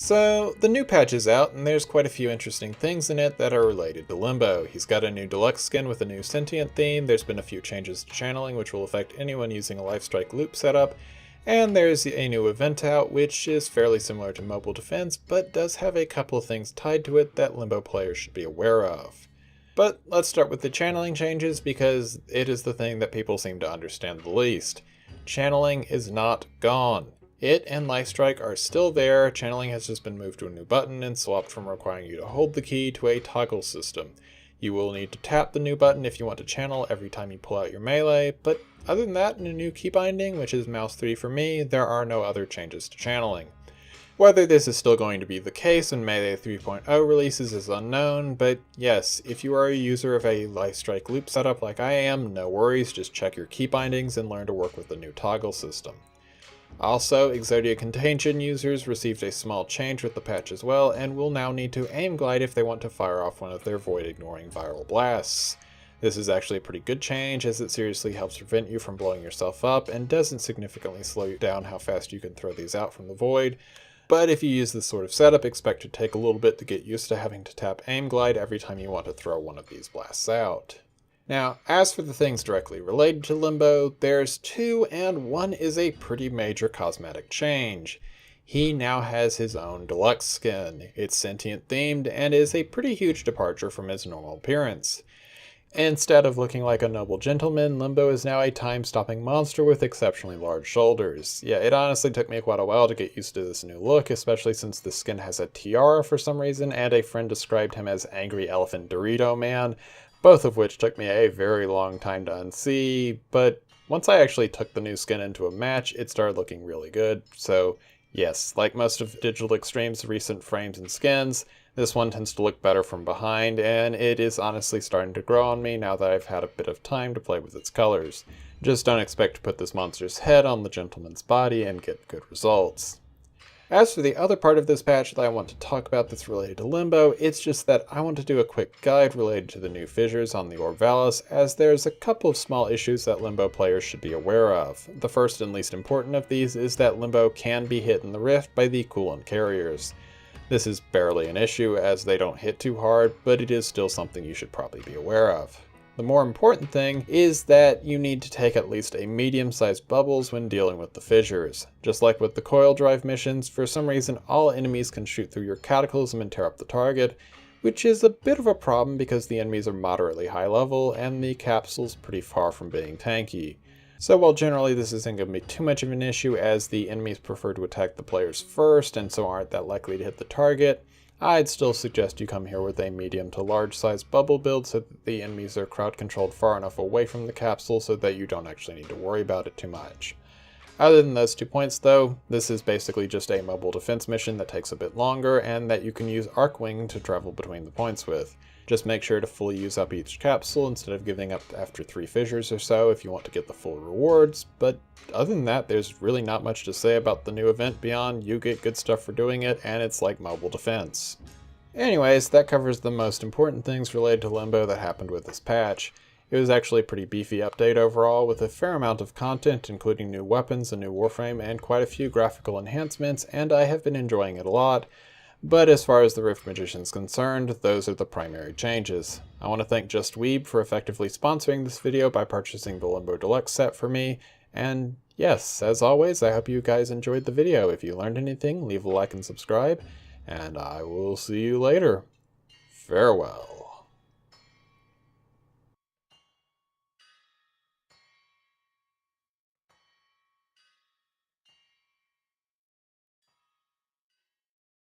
So, the new patch is out, and there's quite a few interesting things in it that are related to Limbo. He's got a new deluxe skin with a new sentient theme, there's been a few changes to channeling which will affect anyone using a Lifestrike loop setup, and there's a new event out which is fairly similar to mobile defense, but does have a couple of things tied to it that Limbo players should be aware of. But let's start with the channeling changes because it is the thing that people seem to understand the least. Channeling is not gone. It and Lifestrike are still there. Channeling has just been moved to a new button and swapped from requiring you to hold the key to a toggle system. You will need to tap the new button if you want to channel every time you pull out your melee, but other than that, in a new key binding, which is mouse 3 for me, there are no other changes to channeling. Whether this is still going to be the case when Melee 3.0 releases is unknown, but yes, if you are a user of a Lifestrike loop setup like I am, no worries, just check your key bindings and learn to work with the new toggle system. Also, Exodia Contagion users received a small change with the patch as well, and will now need to aim glide if they want to fire off one of their void-ignoring viral blasts. This is actually a pretty good change, as it seriously helps prevent you from blowing yourself up, and doesn't significantly slow down how fast you can throw these out from the void. But if you use this sort of setup, expect to take a little bit to get used to having to tap aim glide every time you want to throw one of these blasts out. Now, as for the things directly related to Limbo, there's two, and one is a pretty major cosmetic change. He now has his own deluxe skin. It's sentient themed and is a pretty huge departure from his normal appearance. Instead of looking like a noble gentleman, Limbo is now a time-stopping monster with exceptionally large shoulders. Yeah, it honestly took me quite a while to get used to this new look, especially since the skin has a tiara for some reason, and a friend described him as Angry Elephant Dorito Man, both of which took me a very long time to unsee, but once I actually took the new skin into a match, it started looking really good. So yes, like most of Digital Extreme's recent frames and skins, this one tends to look better from behind, and it is honestly starting to grow on me now that I've had a bit of time to play with its colors. Just don't expect to put this monster's head on the gentleman's body and get good results. As for the other part of this patch that I want to talk about that's related to Limbo, it's just that I want to do a quick guide related to the new fissures on the Orvalis, as there's a couple of small issues that Limbo players should be aware of. The first and least important of these is that Limbo can be hit in the rift by the coolant carriers. This is barely an issue as they don't hit too hard, but it is still something you should probably be aware of. The more important thing is that you need to take at least a medium-sized bubbles when dealing with the fissures. Just like with the coil drive missions, for some reason all enemies can shoot through your cataclysm and tear up the target, which is a bit of a problem because the enemies are moderately high level and the capsule's pretty far from being tanky. So while generally this isn't going to be too much of an issue as the enemies prefer to attack the players first and so aren't that likely to hit the target, I'd still suggest you come here with a medium to large size bubble build so that the enemies are crowd controlled far enough away from the capsule so that you don't actually need to worry about it too much. Other than those 2 points though, this is basically just a mobile defense mission that takes a bit longer and that you can use Arcwing to travel between the points with. Just make sure to fully use up each capsule instead of giving up after 3 fissures or so if you want to get the full rewards, but other than that there's really not much to say about the new event beyond you get good stuff for doing it and it's like mobile defense. Anyways, that covers the most important things related to Limbo that happened with this patch. It was actually a pretty beefy update overall with a fair amount of content including new weapons, a new warframe, and quite a few graphical enhancements, and I have been enjoying it a lot. But as far as the Rift Magician is concerned, those are the primary changes. I want to thank Just Weeb for effectively sponsoring this video by purchasing the Limbo Deluxe set for me, and yes, as always, I hope you guys enjoyed the video. If you learned anything, leave a like and subscribe, and I will see you later. Farewell.